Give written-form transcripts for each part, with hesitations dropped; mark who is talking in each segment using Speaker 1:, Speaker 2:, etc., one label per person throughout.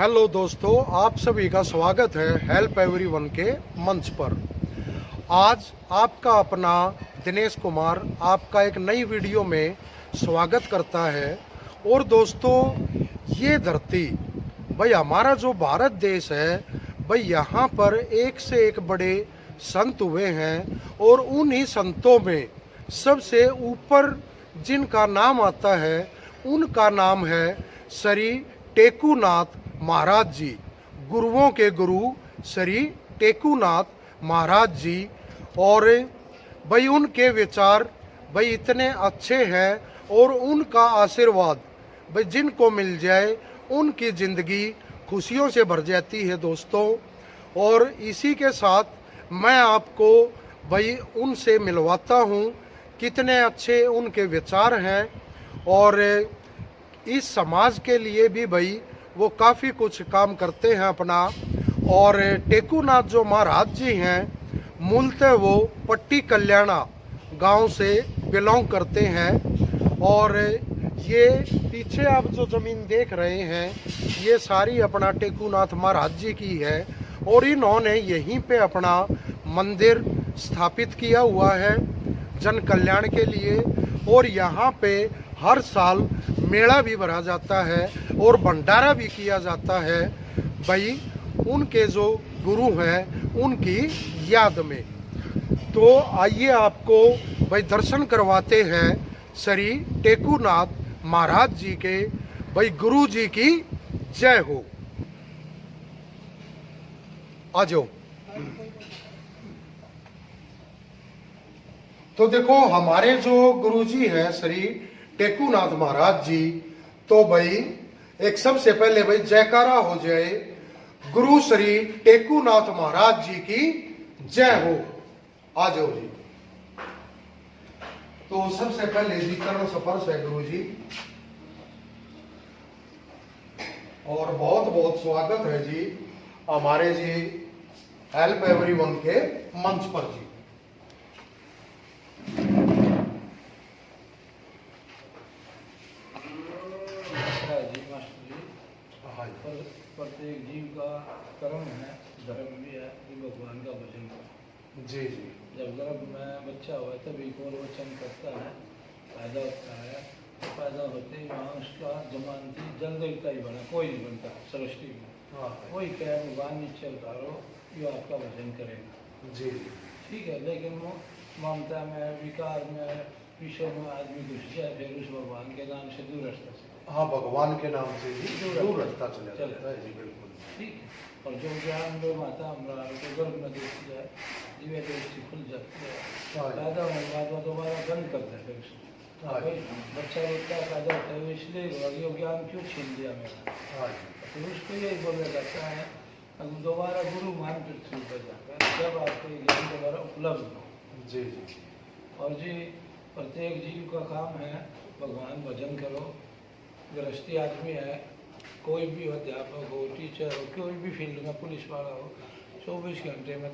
Speaker 1: Hello दोस्तों, आप सभी का स्वागत है हेल्प एवरीवन के मंच पर। आज आपका अपना दिनेश कुमार आपका एक नई वीडियो में स्वागत करता है। और दोस्तों, ये धरती भाई हमारा जो भारत देश है भाई, यहाँ पर एक से एक बड़े संत हुए हैं और उन्हीं संतों में सबसे ऊपर जिनका नाम आता है उनका नाम है श्री टेकूनाथ महाराज जी। गुरुओं के गुरु श्री टेकूनाथ महाराज जी। और भाई उनके विचार भाई इतने अच्छे हैं और उनका आशीर्वाद भाई जिनको मिल जाए उनकी ज़िंदगी खुशियों से भर जाती है दोस्तों। और इसी के साथ मैं आपको भाई उनसे मिलवाता हूँ, कितने अच्छे उनके विचार हैं और इस समाज के लिए भी भाई वो काफ़ी कुछ काम करते हैं अपना। और टेकूनाथ जो महाराज जी हैं मूलतः वो पट्टी कल्याणा गांव से बिलोंग करते हैं। और ये पीछे आप जो ज़मीन देख रहे हैं ये सारी अपना टेकूनाथ महाराज जी की है और इन्होंने यहीं पे अपना मंदिर स्थापित किया हुआ है जन कल्याण के लिए। और यहाँ पे हर साल मेला भी भरा जाता है और भंडारा भी किया जाता है भाई उनके जो गुरु हैं उनकी याद में। तो आइए आपको भाई दर्शन करवाते हैं श्री टेकूनाथ महाराज जी के। भाई गुरु जी की जय हो। आ जाओ। तो देखो, हमारे जो गुरु जी हैं श्री टेकूनाथ महाराज जी, तो भाई एक सबसे पहले भाई जयकारा हो जाए, गुरु श्री टेकूनाथ महाराज जी की जय हो। आ जाओ जी। तो सबसे पहले जी चरण स्पर्श है गुरु जी, और बहुत बहुत स्वागत है जी हमारे जी हेल्प एवरीवन के मंच पर जी।
Speaker 2: प्रत्येक जीव का कर्म है, धर्म भी है कि भगवान का भजन करे।
Speaker 1: जी जी।
Speaker 2: जब गर्भ में बच्चा हुआ तभी कौर वचन करता है, पैदा होता है। पैदा होते ही वहाँ उसका जमानती जल देवता ही बना, कोई नहीं बनता सृष्टि में। कोई कहे भगवान नीचे उतारो, ये आपका भजन करेगा।
Speaker 1: जी
Speaker 2: ठीक है, लेकिन वो ममता में, विकार में, विषय में आदमी घुस जाए, फिर उस भगवान के नाम से दूर रखता है।
Speaker 1: हाँ, भगवान के नाम से जी दूर रखता चला जाता है जी। बिल्कुल
Speaker 2: ठीक है। और जो ज्ञान जो माता हमारा को गर्भ में देखी जाए, दिव्य दृष्टि खुल जाती है, पैदा होने के बाद वो दोबारा बंद करता है। फिर बच्चा रोता है, पैदा होता है, इसलिए ये ज्ञान क्यों छीन दिया मेरा। तो उसको यही बोला जाता है, अब दोबारा गुरु मान पृथ्वी पर जाता है जब आपको ज्ञान दोबारा उपलब्ध हो।
Speaker 1: जी जी।
Speaker 2: और जी प्रत्येक जीव का काम है भगवान भजन करो। गृहस्थी आदमी है, कोई भी हो, अध्यापक हो, टीचर हो, कोई भी फील्ड में, पुलिस वाला हो, 24 घंटे में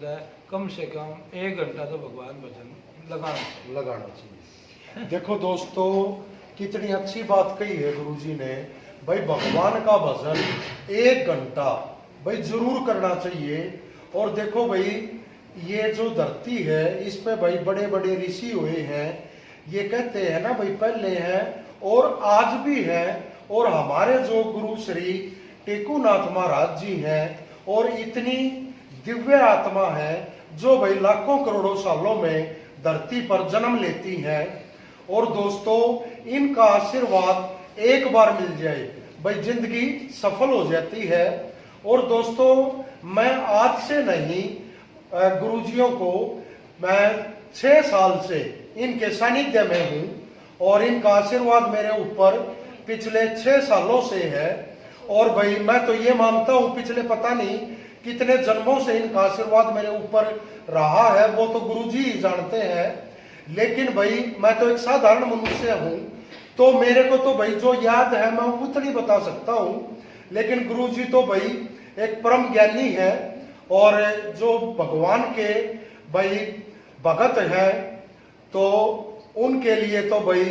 Speaker 2: कम से कम 1 घंटा तो भगवान भजन लगाना चाहिए।
Speaker 1: देखो दोस्तों, कितनी अच्छी बात कही है गुरुजी ने। भाई भगवान का भजन 1 घंटा भाई जरूर करना चाहिए। और देखो भाई, ये जो धरती है इस पे भाई बड़े बड़े ऋषि हुए हैं। ये कहते हैं ना भाई, पहले हैं और आज भी है। और हमारे जो गुरु श्री टेकूनाथ महाराज जी हैं और इतनी दिव्य आत्मा है जो भाई लाखों करोड़ों सालों में धरती पर जन्म लेती हैं। और दोस्तों, इनका आशीर्वाद एक बार मिल जाए भाई जिंदगी सफल हो जाती है। और दोस्तों, मैं आज से नहीं, गुरुजियों को मैं 6 साल से इनके सानिध्य में हूँ और इनका आशीर्वाद मेरे ऊपर पिछले 6 सालों से है। और भाई मैं तो ये मानता हूँ पिछले पता नहीं कितने जन्मों से इनका आशीर्वाद मेरे ऊपर रहा है, वो तो गुरुजी ही जानते हैं। लेकिन भाई मैं तो एक साधारण मनुष्य हूँ, तो मेरे को तो भाई जो याद है मैं उतनी बता सकता हूँ। लेकिन गुरुजी तो भाई एक परम ज्ञानी है और जो भगवान के भाई भगत है, तो उनके लिए तो भाई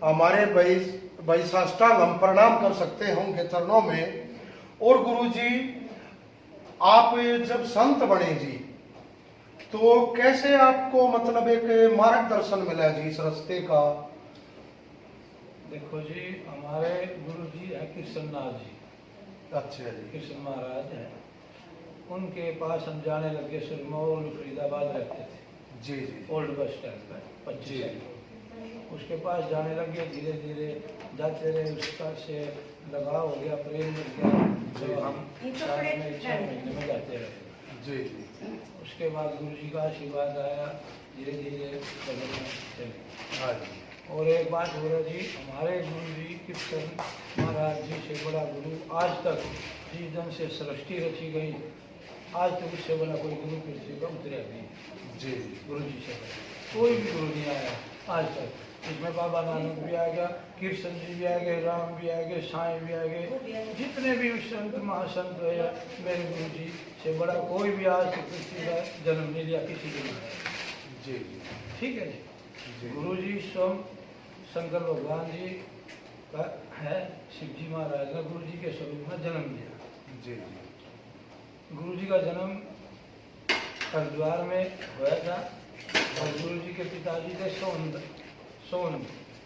Speaker 1: हमारे भाई साष्टांग हम प्रणाम कर सकते हैं उनके चरणों में। और गुरुजी आप जब संत बने जी तो कैसे आपको मतलब एक मार्गदर्शन मिला जी इस रास्ते का?
Speaker 2: देखो जी, हमारे गुरु जी है कृष्णनाथ जी।
Speaker 1: अच्छा जी।
Speaker 2: कृष्ण महाराज है, उनके पास हम जाने लगे। सिरमौर फरीदाबाद रहते थे
Speaker 1: जी जी।
Speaker 2: ओल्ड बस स्टैंड पर 25
Speaker 1: जी।
Speaker 2: साल। उसके पास जाने लगे, धीरे धीरे जाते रहे, उसका से लगाव हो गया, प्रेम मिल गया,
Speaker 1: जी।
Speaker 2: तो हम साल में 6 महीने में जाते रहे।
Speaker 1: जी जी।
Speaker 2: उसके बाद गुरु जी का आशीर्वाद आया, धीरे धीरे बदलने चले।
Speaker 1: हाँ जी।
Speaker 2: और एक बात हो रहा जी, हमारे गुरु जी कृष्ण महाराज जी से बड़ा गुरु आज तक जिस दिन से सृष्टि रची गई, आज तक उससे बड़ा कोई गुरु पृथ्वी पर उतरा नहीं।
Speaker 1: जी।
Speaker 2: गुरु जी से बड़ा कोई भी गुरु नहीं आया आज तक। इसमें बाबा नानक भी आ गया, कृष्ण जी भी आ गए, राम भी आ गए, साईं भी आ गए, जितने भी संत महासंत है, मेरे गुरु जी से बड़ा कोई भी आज तक पृथ्वी का जन्म नहीं लिया किसी के लिए।
Speaker 1: जी जी।
Speaker 2: ठीक है जी।
Speaker 1: जी।
Speaker 2: गुरु जी स्वयं शंकर भगवान जी का है, शिव जी महाराज ने गुरु जी के स्वरूप में जन्म लिया।
Speaker 1: जी जी।
Speaker 2: गुरु जी का जन्म हरिद्वार में हुआ था और गुरु जी के पिताजी थे सोन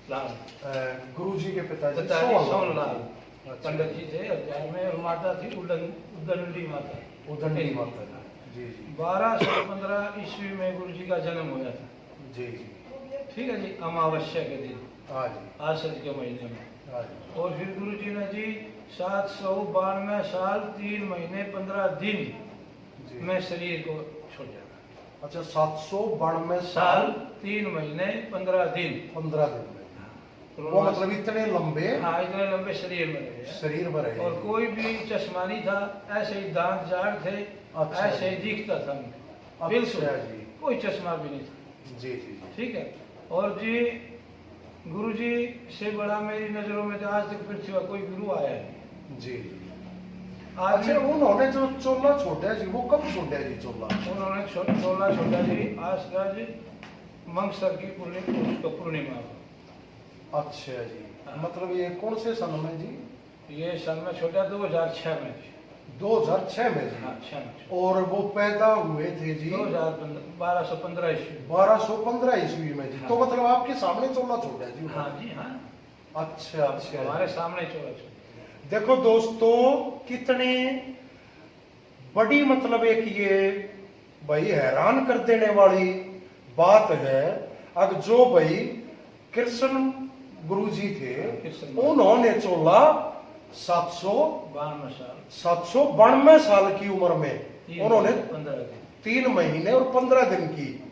Speaker 2: लाल।
Speaker 1: गुरु जी के पिताजी
Speaker 2: सोन लाल
Speaker 1: अच्छा।
Speaker 2: पंडित जी थे हरिद्वार में, और माता थी उदंडी माता।
Speaker 1: उदंडी माता। जी जी।
Speaker 2: 1215 ईस्वी में गुरु जी का जन्म हुआ था।
Speaker 1: जी जी।
Speaker 2: ठीक है जी, अमावस्या के दिन,
Speaker 1: हाँ जी।
Speaker 2: आषाढ़ के महीने में।
Speaker 1: हाँ जी।
Speaker 2: और फिर गुरु जी ने जी 792 साल 3 महीने 15 दिन
Speaker 1: जी।
Speaker 2: में शरीर को छोड़ा।
Speaker 1: अच्छा, 792
Speaker 2: साल 3 महीने 15 दिन
Speaker 1: 15 दिन में। वो मतलब इतने लंबे
Speaker 2: हाँ, इतने लंबे शरीर में रहे हैं।
Speaker 1: शरीर में रहे।
Speaker 2: और कोई भी चश्मा नहीं था, ऐसे ही दांत जाड़ थे,
Speaker 1: अच्छा।
Speaker 2: ऐसे ही दिखता था
Speaker 1: अच्छा
Speaker 2: बिल्कुल
Speaker 1: जी।
Speaker 2: कोई चश्मा भी नहीं था।
Speaker 1: जी जी।
Speaker 2: ठीक है। और जी गुरु जी से बड़ा मेरी नजरों में तो आज तक पृथ्वी का कोई गुरु आया नहीं।
Speaker 1: जी।
Speaker 2: आज
Speaker 1: अच्छा, उन्होंने जो चोला छोड़ा जी वो कब छोड़ा जी चोला?
Speaker 2: उन्होंने चोला छोड़ा जी आज मंगसर की पूर्णिमा को।
Speaker 1: अच्छा जी। मतलब ये कौन से सन में जी?
Speaker 2: ये सन में छोटा 2006 में जी।
Speaker 1: 2006 में जी।
Speaker 2: हाँ, 6 में।
Speaker 1: और वो पैदा हुए थे जी
Speaker 2: 1215 ईस्वी।
Speaker 1: 1215 ईस्वी में जी।
Speaker 2: हाँ।
Speaker 1: तो मतलब आपके सामने चोला छोड़ा जी?
Speaker 2: हाँ जी हाँ,
Speaker 1: अच्छा अच्छा।
Speaker 2: हमारे सामने चोला छोड़ा।
Speaker 1: देखो दोस्तों, कितनी बड़ी मतलब एक ये भाई हैरान कर देने वाली बात है। अब जो भाई कृष्ण गुरु जी थे, उन्होंने चोला 792 साल की उम्र में उन्होंने 3 महीने और 15 दिन की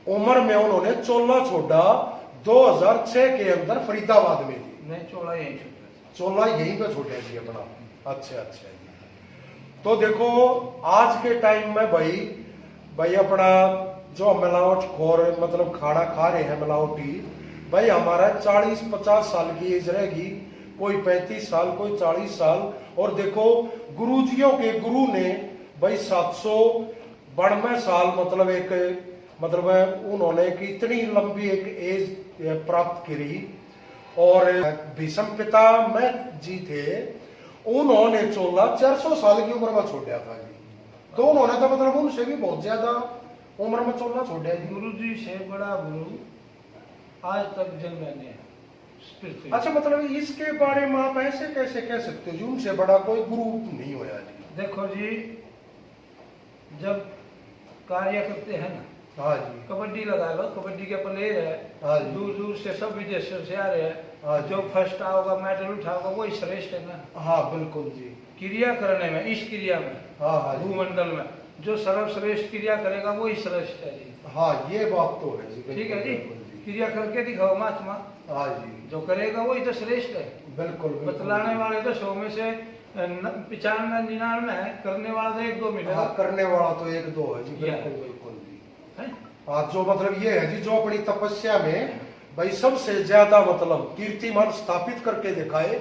Speaker 1: उम्र में उन्होंने चोला छोड़ा 2006 के अंदर फरीदाबाद में जी।
Speaker 2: नहीं, चोला यहीं छोड़ा।
Speaker 1: चोला यहीं पे छोड़ा जी अपना। अच्छा अच्छा जी। तो देखो आज के टाइम में भाई अपना जो मिलावट खोर मतलब खाना खा रहे हैं मिलावटी, भाई हमारा 40-50 साल की एज रहेगी, कोई 35 साल, कोई 40 साल। और देखो गुरुजियों के गुरु ने भाई 792 साल मतलब एक मतलब उन्होंने एक इतनी लंबी एक एज प्राप्त करी। और भीष्म पितामह जी थे, उन्होंने चोला 400 साल की उम्र में छोड़ा था जी। तो उन्होंने तो मतलब उनसे भी बहुत ज्यादा उम्र में चोला छोड़ा जी।
Speaker 2: गुरु जी से बड़ा गुरु आज तक जन्म नहीं है।
Speaker 1: अच्छा, मतलब इसके बारे में आप ऐसे कैसे कह सकते हो जी उनसे बड़ा कोई गुरु नहीं होया जी?
Speaker 2: देखो जी, जब कार्य करते हैं ना,
Speaker 1: हाँ जी,
Speaker 2: कबड्डी लगा लो, कबड्डी के प्लेयर
Speaker 1: हाँ
Speaker 2: है,
Speaker 1: जी।
Speaker 2: दूर दूर से सब विदेशों से आ रहे हैं,
Speaker 1: हाँ जी।
Speaker 2: जो फर्स्ट आओगा मेडल उठाओगा वही श्रेष्ठ है ना।
Speaker 1: हाँ बिल्कुल जी।
Speaker 2: क्रिया करने में, इस क्रिया में,
Speaker 1: हाँ हाँ जी।
Speaker 2: भूमंडल में जो सर्वश्रेष्ठ क्रिया करेगा वही श्रेष्ठ है जी।
Speaker 1: हाँ, ये बात तो है जी।
Speaker 2: ठीक है जी,
Speaker 1: बिल्कुल जी।
Speaker 2: क्रिया करके दिखाओ महात्मा,
Speaker 1: हाँ जी,
Speaker 2: जो करेगा वही तो श्रेष्ठ है।
Speaker 1: बिल्कुल।
Speaker 2: बतलाने वाले तो 100 में से 95-99 है, करने वाला तो 1-2 मिलेगा।
Speaker 1: हाँ, करने वाला तो 1-2 है जी।
Speaker 2: या।
Speaker 1: बिल्कुल बिल्कुल जी।
Speaker 2: है?
Speaker 1: हाँ, जो मतलब ये है जी, जो अपनी तपस्या में भाई सबसे ज्यादा मतलब कीर्तिमान स्थापित करके दिखाए,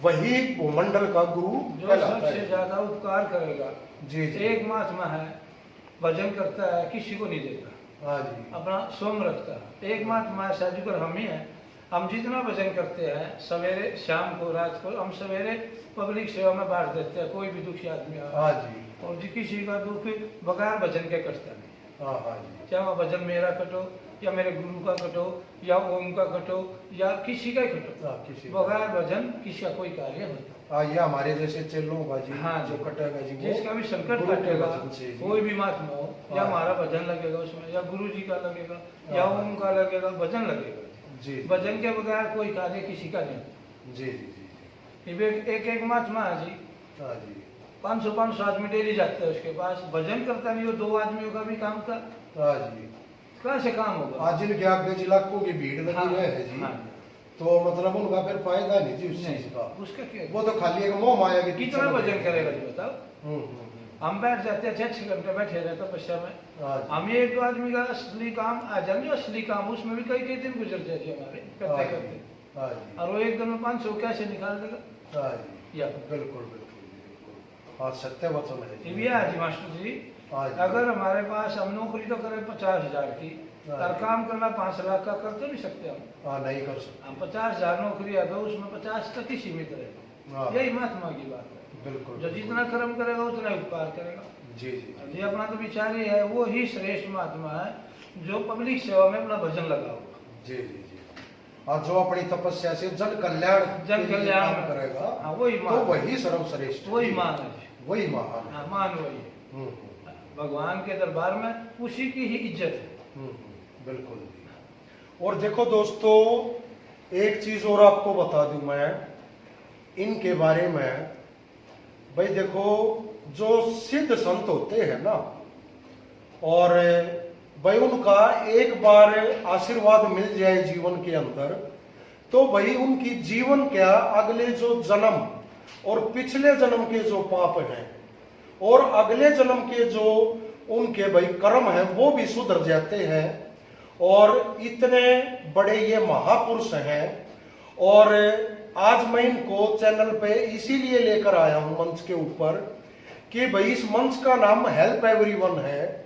Speaker 1: वही भूमंडल का गुरु
Speaker 2: जो
Speaker 1: कहलाता
Speaker 2: सबसे
Speaker 1: है।
Speaker 2: ज्यादा उपकार करेगा।
Speaker 1: जी जी।
Speaker 2: एक महात्मा है, भजन करता है, किसी को नहीं देता,
Speaker 1: हाँ जी।
Speaker 2: अपना स्वयं रखता है। एक महात्मा है, साधुकर हम ही है, हम जितना भजन करते हैं सवेरे शाम को रात को, हम सवेरे पब्लिक सेवा में बांट देते हैं। कोई भी दुखी आदमी आ
Speaker 1: हाँ जी,
Speaker 2: और किसी का दुख बगैर भजन के कटता नहीं।
Speaker 1: हाँ हाँ जी,
Speaker 2: चाहे वह भजन मेरा कटो या मेरे गुरु का कटो या ओम का कटो या किसी का ही कटो,
Speaker 1: हाँ, किसी
Speaker 2: बगैर भजन किसी का कोई कार्य होता।
Speaker 1: हाँ, ये हमारे जैसे चेलों का जी,
Speaker 2: हाँ
Speaker 1: जो
Speaker 2: जी।
Speaker 1: कटेगा जी, वो
Speaker 2: जिसका भी संकट
Speaker 1: गुरु के
Speaker 2: कटेगा,
Speaker 1: वचन से जी।
Speaker 2: कोई भी महात्मा हो या
Speaker 1: हाँ।
Speaker 2: हमारा भजन लगेगा उसमें, या गुरु जी का लगेगा या
Speaker 1: हाँ।
Speaker 2: ओम का लगेगा, भजन लगेगा।
Speaker 1: जी
Speaker 2: भजन के बगैर कोई कार्य किसी का नहीं होता।
Speaker 1: जी जी जी,
Speaker 2: एक एक महात्मा है जी,
Speaker 1: हाँ जी,
Speaker 2: 500 आदमी डेली जाते हैं उसके पास, भजन करता नहीं, वो 2 आदमियों का भी काम था,
Speaker 1: हाँ जी।
Speaker 2: कहाँ से काम होगा?
Speaker 1: आज जिनके आगे जी लाखों की भीड़ लगी
Speaker 2: हाँ,
Speaker 1: हुई है जी,
Speaker 2: हाँ।
Speaker 1: तो मतलब उनका फिर फायदा नहीं जी उस चीज का।
Speaker 2: उसका क्या,
Speaker 1: वो तो खाली एक मोह माया के पीछे
Speaker 2: कितना
Speaker 1: लगे
Speaker 2: भजन
Speaker 1: हैं।
Speaker 2: करेगा जी बताओ।
Speaker 1: हम्म।
Speaker 2: हम बैठ जाते हैं 6 घंटे बैठे रहते हैं तपस्या में,
Speaker 1: हाँ जी,
Speaker 2: हम एक 2 आदमी का असली काम आ जाए, जो असली काम उसमें भी कई दिन गुजर जाते हमारे
Speaker 1: हाँ
Speaker 2: करते
Speaker 1: जी,
Speaker 2: करते,
Speaker 1: हाँ जी,
Speaker 2: और वो एक दिन में 500 कैसे निकाल देगा
Speaker 1: हाँ जी,
Speaker 2: या
Speaker 1: बिल्कुल बिल्कुल बिल्कुल, हाँ सत्य वचन है
Speaker 2: ये
Speaker 1: जी।
Speaker 2: भी है जी मास्टर जी।
Speaker 1: हाँ जी,
Speaker 2: अगर हमारे पास हम नौकरी तो करें 50,000 की,
Speaker 1: हाँ
Speaker 2: और
Speaker 1: जी।
Speaker 2: काम करना 5 लाख का कर तो नहीं सकते हम।
Speaker 1: हाँ नहीं कर सकते,
Speaker 2: हम 50,000 नौकरी है तो उसमें 50 तक ही सीमित
Speaker 1: हाँ।
Speaker 2: रहेगा, यही महात्मा की बात है।
Speaker 1: बिल्कुल
Speaker 2: जो जितना कर्म करेगा उतना ही उपकार करेगा।
Speaker 1: जी जी
Speaker 2: जी अपना तो विचार ही है, वो ही श्रेष्ठ महात्मा है जो पब्लिक सेवा में अपना भजन लगा होगा।
Speaker 1: जी जी जी, और जो अपनी तपस्या से जन कल्याण
Speaker 2: जन
Speaker 1: के लिए
Speaker 2: कल्याण
Speaker 1: काम करेगा,
Speaker 2: हाँ, वही
Speaker 1: तो
Speaker 2: मान,
Speaker 1: वही सर्वश्रेष्ठ है
Speaker 2: वही
Speaker 1: जी।
Speaker 2: मान है,
Speaker 1: वही महान है।
Speaker 2: हाँ, मान वही है।
Speaker 1: हम्म,
Speaker 2: भगवान के दरबार में उसी की ही इज्जत है।
Speaker 1: बिल्कुल जी। और देखो दोस्तों, एक चीज और आपको बता दूं मैं इनके बारे में। भाई देखो, जो सिद्ध संत होते हैं ना, और भाई उनका एक बार आशीर्वाद मिल जाए जीवन के अंदर, तो भाई उनकी जीवन क्या, अगले जो जन्म और पिछले जन्म के जो पाप हैं और अगले जन्म के जो उनके भाई कर्म हैं वो भी सुधर जाते हैं। और इतने बड़े ये महापुरुष हैं, और आज मैं इनको चैनल पे इसीलिए लेकर आया हूं मंच के ऊपर कि भाई इस मंच का नाम हेल्प एवरीवन है।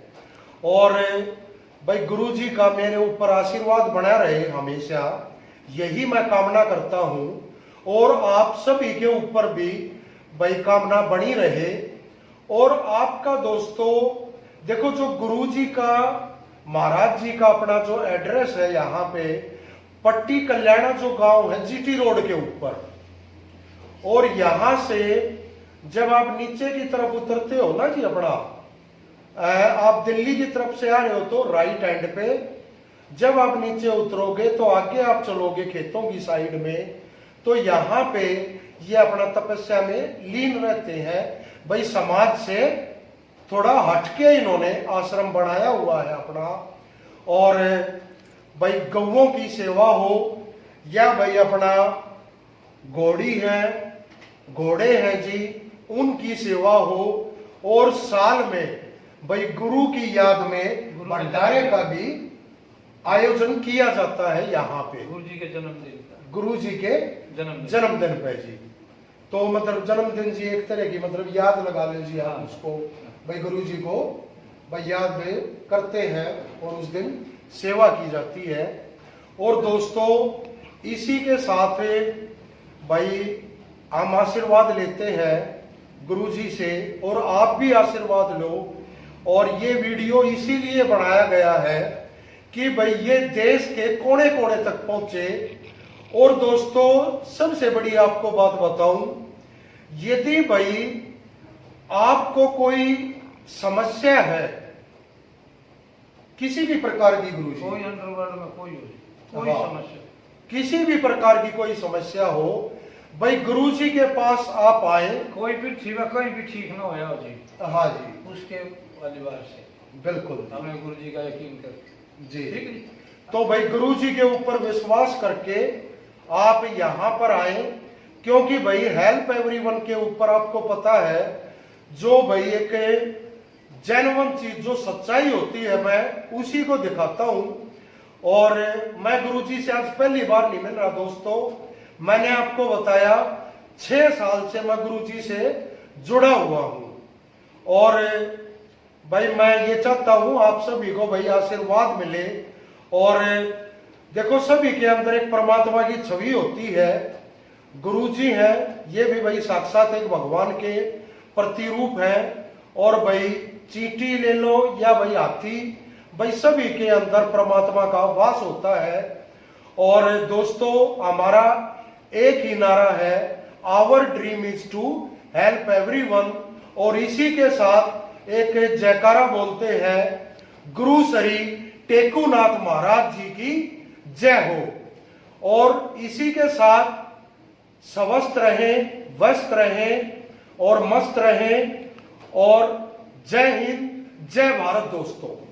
Speaker 1: और भाई गुरुजी का मेरे ऊपर आशीर्वाद बना रहे हमेशा, यही मैं कामना करता हूं। और आप सभी के ऊपर भी भाई कामना बनी रहे। और आपका दोस्तों देखो, जो गुरुजी का, महाराज जी का अपना जो एड्रेस है यहाँ पे पट्टी कल्याणा जो गांव है जीटी रोड के ऊपर, और यहां से जब आप नीचे की तरफ उतरते हो ना जी, अपना आप दिल्ली की तरफ से आ रहे हो तो राइट हैंड पे जब आप नीचे उतरोगे तो आगे आप चलोगे खेतों की साइड में, तो यहाँ पे ये अपना तपस्या में लीन रहते हैं। भाई समाज से थोड़ा हटके इन्होंने आश्रम बनाया हुआ है अपना। और भाई गौओं की सेवा हो या भाई अपना घोड़ी है, घोड़े हैं जी, उनकी सेवा हो, और साल में भाई गुरु की याद में भंडारे का भी आयोजन किया जाता है यहाँ पे,
Speaker 2: गुरु जी के जन्मदिन का,
Speaker 1: गुरु जी के जन्मदिन पे जी। तो मतलब जन्मदिन जी एक तरह की मतलब याद लगा लीजिए आप
Speaker 2: हाँ।
Speaker 1: उसको, भाई गुरु जी को भाई याद करते हैं और उस दिन सेवा की जाती है। और दोस्तों इसी के साथ भाई हम आशीर्वाद लेते हैं गुरु जी से, और आप भी आशीर्वाद लो। और ये वीडियो इसीलिए बनाया गया है कि भाई ये देश के कोने कोने तक पहुंचे। और दोस्तों सबसे बड़ी आपको बात बताऊं, यदि भाई आपको कोई समस्या है किसी भी प्रकार की, गुरु जी
Speaker 2: कोई अंडरवर्ल्ड में कोई
Speaker 1: हाँ।
Speaker 2: समस्या,
Speaker 1: किसी भी प्रकार की कोई समस्या हो, भाई गुरु जी के पास आप आए।
Speaker 2: कोई पृथ्वी में कहीं भी ठीक ना होया हो जी,
Speaker 1: हाँ जी,
Speaker 2: उसके परिवार से
Speaker 1: बिल्कुल
Speaker 2: हमने गुरु जी का यकीन कर
Speaker 1: जी।
Speaker 2: ठीक है।
Speaker 1: तो भाई गुरु जी के ऊपर विश्वास करके आप यहाँ पर आए, क्योंकि भाई हेल्प एवरीवन के ऊपर आपको पता है जो भाई एक जेन्युइन चीज जो सच्चाई होती है मैं उसी को दिखाता हूं। और मैं गुरुजी से आज पहली बार नहीं मिल रहा दोस्तों, मैंने आपको बताया 6 साल से मैं गुरुजी से जुड़ा हुआ हूं। और भाई मैं ये चाहता हूं आप सभी को भाई आशीर्वाद मिले। और देखो सभी के अंदर एक परमात्मा की छवि होती है। गुरु जी हैं, ये भी भाई साक्षात एक भगवान के प्रतिरूप हैं। और भाई चींटी ले लो या भाई हाथी, भाई सभी के अंदर परमात्मा का वास होता है। और दोस्तों हमारा एक ही नारा है, our dream is to help everyone. और इसी के साथ एक जयकारा बोलते हैं, गुरु श्री टेकुनाथ महाराज जी की जय हो। और इसी के साथ स्वस्थ रहें, व्यस्त रहें और मस्त रहें। और जय हिंद, जय भारत दोस्तों।